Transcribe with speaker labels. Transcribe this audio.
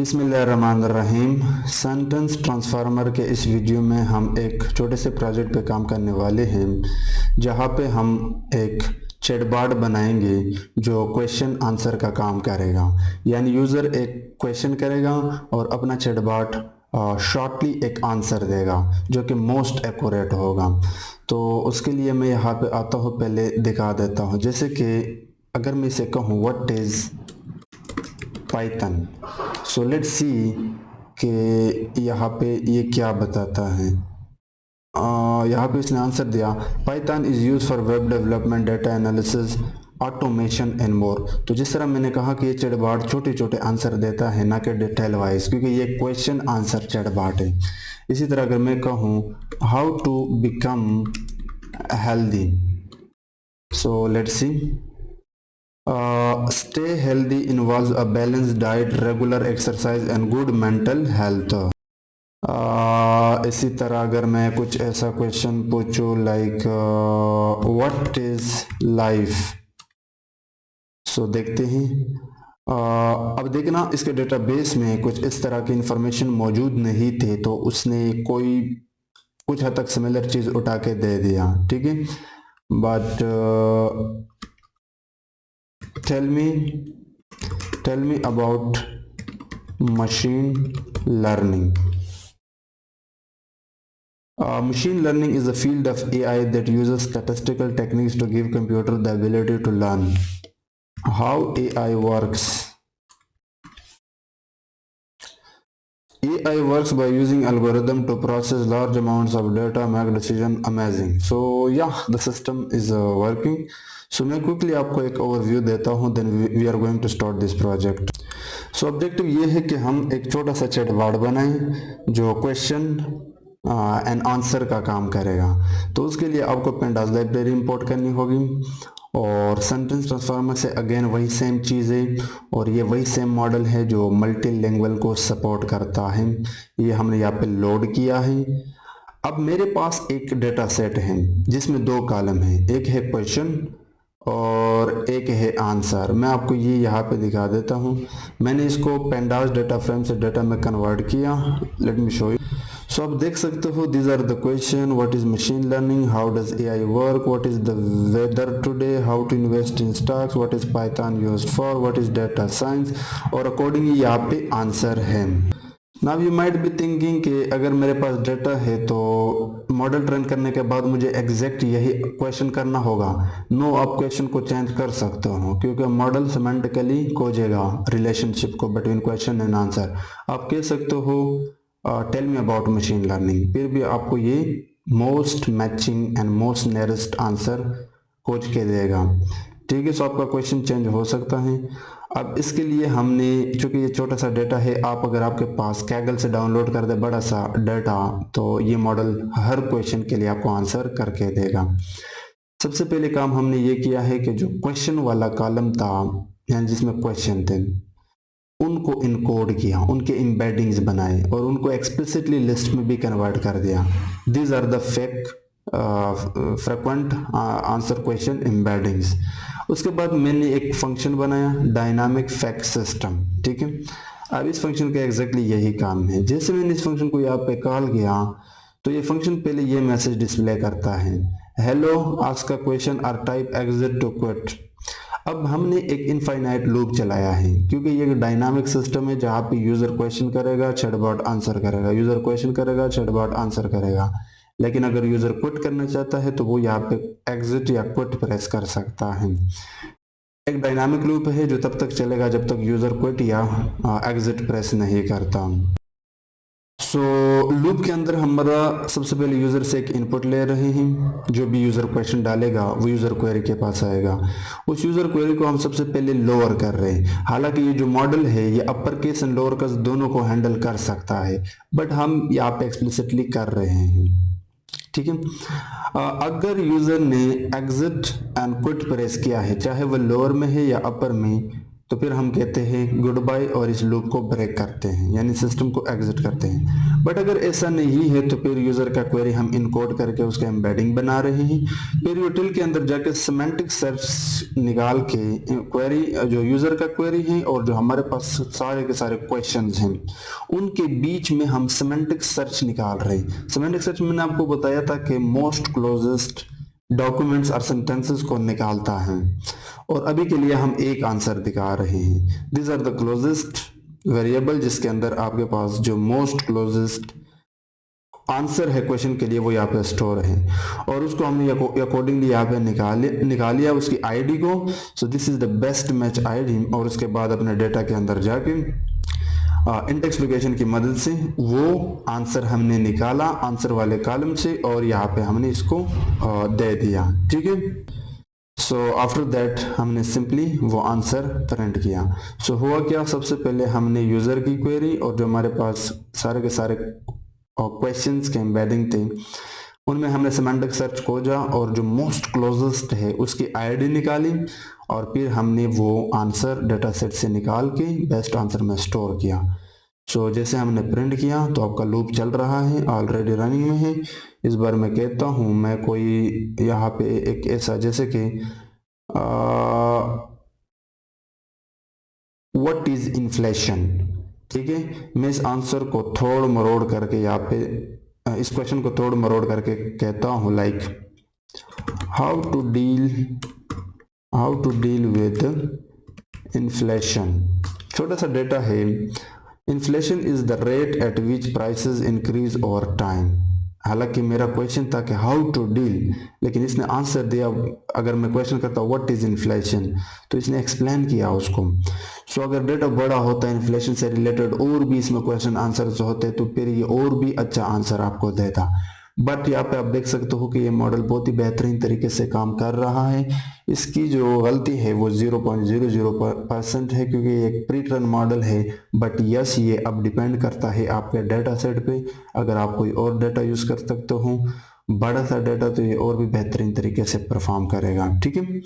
Speaker 1: बिस्मिल्लाहिर्रहमानिर्रहीम। Sentence transformer के इस वीडियो में हम एक छोटे से प्रोजेक्ट पे काम करने वाले हैं, जहाँ पे हम एक चैटबॉट बनाएंगे जो क्वेश्चन आंसर का काम करेगा। यानी यूज़र एक क्वेश्चन करेगा और अपना चैटबॉट शॉर्टली एक आंसर देगा जो कि मोस्ट एक्यूरेट होगा। तो उसके लिए मैं यहाँ पे आता हूँ, पहले दिखा देता हूँ। जैसे कि अगर मैं इसे कहूँ what is Python, so let's सी कि यहाँ पे ये क्या बताता है। यहाँ पे इसने आंसर दिया, Python is use for web development, data analysis, automation and more. तो जिस तरह मैंने कहा कि ये चैटबॉट छोटे छोटे आंसर देता है, ना कि डिटेल वाइज, क्योंकि ये क्वेश्चन आंसर चैटबॉट है। इसी तरह अगर मैं कहूँ how to become healthy, so let's see, stay healthy involves a balanced diet, regular exercise and good mental health। इसी तरह अगर मैं कुछ ऐसा क्वेश्चन पूछूं लाइक व्हाट इज लाइफ, सो देखते हैं। अब देखना, इसके डेटाबेस में कुछ इस तरह की इंफॉर्मेशन मौजूद नहीं थे, तो उसने कोई कुछ हद तक सिमिलर चीज़ उठा के दे दिया, ठीक है। But tell me about machine learning। Machine learning is a field of AI that uses statistical techniques to give computer the ability to learn। How AI works? AI works by using algorithm to process large amounts of data, make decision amazing। So yeah, the system is working। So मैं quickly आपको एक overview देता हूँ, then we are going to start this project. So objective ये है कि हम एक छोटा सा चैटबॉट बनाएं जो क्वेश्चन एंड आंसर का काम करेगा। तो उसके लिए आपको पेंडास लाइब्रेरी इंपोर्ट करनी होगी, और सेंटेंस ट्रांसफार्मर से अगेन वही सेम चीज़ है, और ये वही सेम मॉडल है जो मल्टीलिंगुअल को सपोर्ट करता है। ये हमने यहाँ पे लोड किया है। अब मेरे पास एक डेटा सेट है जिसमें दो कॉलम है, एक है क्वेश्चन और एक है आंसर। मैं आपको ये यहाँ पे दिखा देता हूँ। मैंने इसको पेंडास डेटा फ्रेम से डेटा में कन्वर्ट किया। Let me show you. So आप देख सकते हो, these are the question, what is machine learning, how does AI work, what is the weather today, how to invest in stocks, what is Python used for, what is data science, और accordingly यहाँ पे answer है। Now you might be thinking कि अगर मेरे पास data है तो model train करने के बाद मुझे एग्जैक्ट यही क्वेश्चन करना होगा। नो, आप क्वेश्चन को चेंज कर सकते हो, क्योंकि मॉडल सेमेंटिकली खोजेगा रिलेशनशिप को बिटवीन क्वेश्चन एंड आंसर। आप कह सकते हो tell me about machine learning, फिर भी आपको ये most matching and most nearest answer खोज के देगा, ठीक है। सो आपका क्वेश्चन चेंज हो सकता है। अब इसके लिए हमने, चूंकि ये छोटा सा डेटा है, आप अगर आपके पास कैगल से डाउनलोड कर दे बड़ा सा डेटा, तो ये मॉडल हर क्वेश्चन के लिए आपको आंसर करके देगा। सबसे पहले काम हमने ये किया है कि जो क्वेश्चन वाला कॉलम था, यानी जिसमें क्वेश्चन थे, उनको इनकोड किया, उनके एम्बेडिंग्स बनाए और उनको एक्सप्लिसिटली लिस्ट में भी कन्वर्ट कर दिया। These are the frequent answer question embeddings. उसके बाद मैंने एक फंक्शन बनाया, डायनामिक फैक्ट सिस्टम, ठीक है। अब इस फंक्शन का एग्जैक्टली यही काम है। जैसे मैंने इस फंक्शन को यहाँ पे कॉल किया, तो ये फंक्शन पहले ये मैसेज डिस्प्ले करता है, हेलो आस्क अ क्वेश्चन और टाइप एग्जिट टू क्विट। अब हमने एक इनफाइनाइट लूप चलाया है, क्योंकि ये डायनामिक सिस्टम है जहाँ पे यूजर क्वेश्चन करेगा, चैटबॉट आंसर करेगा, यूजर क्वेश्चन करेगा, चैटबॉट आंसर करेगा। लेकिन अगर यूजर क्विट करना चाहता है तो वो यहाँ पे एग्जिट या क्विट प्रेस कर सकता है। एक डायनामिक लूप है जो तब तक चलेगा जब तक यूजर क्विट या एग्जिट प्रेस नहीं करता। सो लूप के अंदर हमारा सबसे पहले यूजर से एक इनपुट ले रहे हैं, जो भी यूजर क्वेश्चन डालेगा वो यूजर क्वेरी के पास आएगा। उस यूजर क्वेरी को हम सबसे पहले लोअर कर रहे हैं। हालांकि ये जो मॉडल है ये upper case and lower case दोनों को हैंडल कर सकता है, बट हम यहाँ पे एक्सप्लिसिटली कर रहे हैं, ठीक है। अगर यूजर ने एग्जिट एंड क्विट प्रेस किया है, चाहे वो लोअर में है या अपर में, तो फिर हम कहते हैं गुड बाय और इस लूप को ब्रेक करते हैं, यानी सिस्टम को एग्जिट करते हैं। बट अगर ऐसा नहीं है तो फिर यूजर का क्वेरी हम इनकोड करके उसका एम्बेडिंग बना रहे हैं। फिर यूटिल के अंदर जाके सिमेंटिक सर्च निकाल के क्वेरी, जो यूजर का क्वेरी है और जो हमारे पास सारे के सारे क्वेश्चंस हैं, उनके बीच में हम सिमेंटिक सर्च निकाल रहे हैं। सिमेंटिक सर्च मैंने आपको बताया था कि मोस्ट क्लोजेस्ट डॉक्यूमेंट्स और सेंटेंसेस को निकालता है, और अभी के लिए हम एक आंसर दिखा रहे हैं। This are the closest variable, जिसके अंदर आपके पास जो मोस्ट क्लोजेस्ट आंसर है क्वेश्चन के लिए वो यहाँ पे स्टोर है, और उसको हमने अकॉर्डिंगली यहाँ पे निकाल लिया उसकी आईडी को। So this is the best match ID, और उसके बाद अपने डेटा के अंदर जाके इंडेक्स लोकेशन की मदद से वो आंसर हमने निकाला आंसर वाले कॉलम से, और यहाँ पे हमने इसको दे दिया। ठीक है, सो आफ्टर दैट हमने सिंपली वो आंसर प्रिंट किया। सो हुआ क्या, सबसे पहले हमने यूजर की क्वेरी और जो हमारे पास सारे के सारे क्वेश्चंस के एम्बेडिंग थे उनमें हमने सिमेंटिक सर्च खोजा और जो मोस्ट क्लोजेस्ट है उसकी आईडी निकाली, और फिर हमने वो आंसर डेटा सेट से निकाल के बेस्ट आंसर में स्टोर किया। सो जैसे हमने प्रिंट किया तो आपका लूप चल रहा है, ऑलरेडी रनिंग में है। इस बार मैं कहता हूँ, मैं कोई यहाँ पे एक ऐसा जैसे कि व्हाट इज इन्फ्लेशन, ठीक है, मैं इस आंसर को तोड़ मरोड़ करके यहाँ पे इस क्वेश्चन को तोड़ मरोड़ करके कहता हूँ like how to deal with inflation. छोटा सा डेटा है, inflation is the rate at which prices increase over time. हालांकि मेरा क्वेश्चन था कि हाउ टू डील, लेकिन इसने आंसर दिया। अगर मैं क्वेश्चन करता व्हाट इज इन्फ्लेशन तो इसने एक्सप्लेन किया उसको। सो अगर डेटा बड़ा होता है इन्फ्लेशन से रिलेटेड और भी इसमें क्वेश्चन आंसर्स होते तो फिर ये और भी अच्छा आंसर आपको देता। बट यहाँ पे आप देख सकते हो कि ये मॉडल बहुत ही बेहतरीन तरीके से काम कर रहा है। इसकी जो गलती है वो 0.00% है, क्योंकि ये एक प्री ट्रेन मॉडल है। बट यस, ये अब डिपेंड करता है आपके डेटा सेट पे। अगर आप कोई और डेटा यूज कर सकते हो, बड़ा सा डेटा, तो ये और भी बेहतरीन तरीके से परफॉर्म करेगा। ठीक है,